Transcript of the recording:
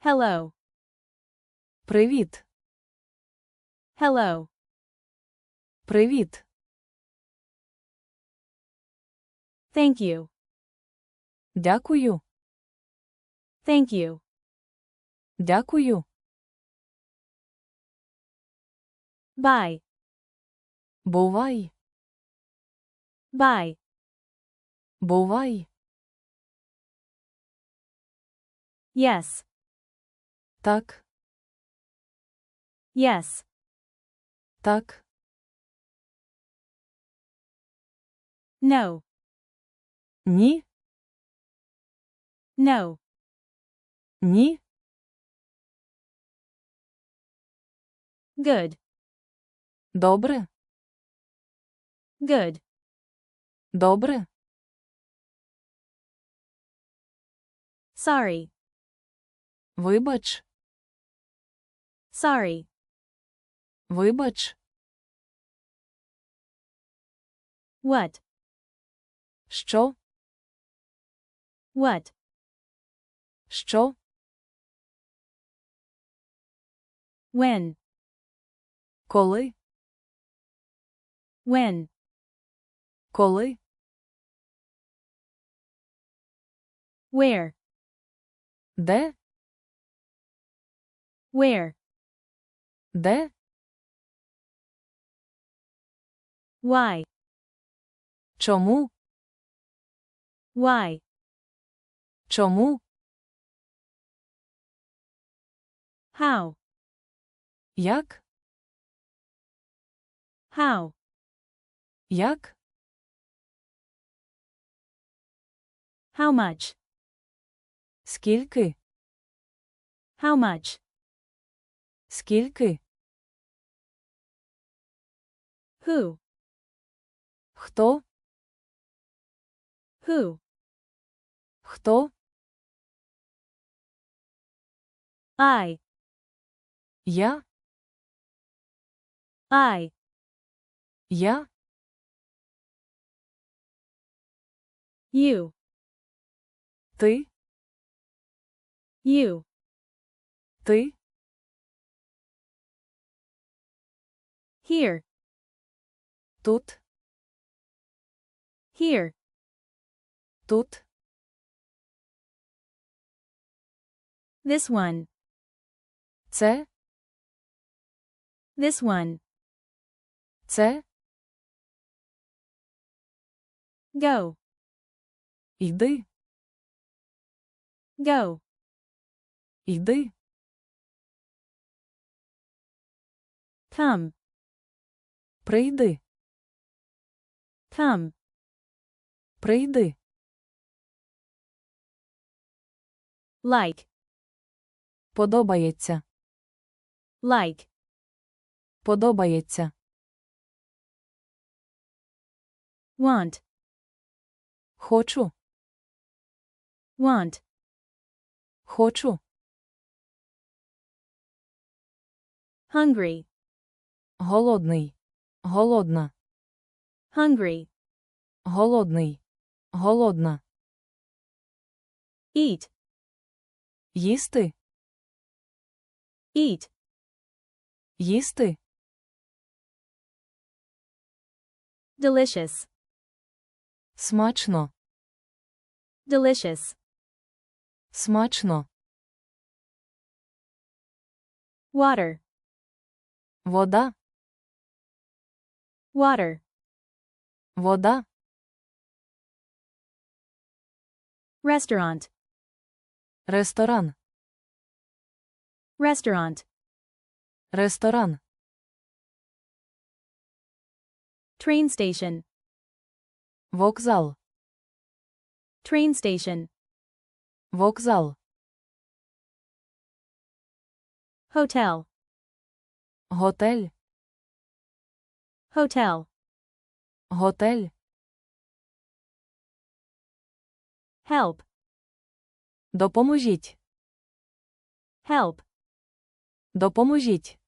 Hello. Привіт. Hello. Привіт. Thank you. Дякую. Thank you. Дякую. Bye. Бувай. Bye. Бувай. Yes. Так. Yes. Так. No. Ні. No. Ні. Good. Добре. Good. Добре. Sorry. Вибач. Sorry. Вибач. What? Що? What? Що? When? Коли? When? Коли? Where? Де? Where? Де? Why? Чому? Why? Чому? How? Як? How? Як? How much? Скільки? How much? Скільки? Who? Хто? Who? Хто? I. Я? I. Я? You. Ти? You. Ти? Here. Тут? Here. Тут? This one. Це? This one. Це? Go. Йди. Go. Йди. Come. Прийди. Come. Прийди. Like. Подобається. Like. Подобається. Want. Хочу. Want. Хочу. Hungry. Голодний. Голодна. Hungry. Голодний. Голодна. Eat. Їсти. Eat. Їсти. Delicious. Смачно. Delicious. Смачно. Water. Вода. Water. Вода. Restaurant. Ресторан. Restaurant. Ресторан. Train station. Вокзал. Train station. Вокзал. Hotel. Готель. Hotel. Готель. Help. Допоможіть. Help. Допоможіть.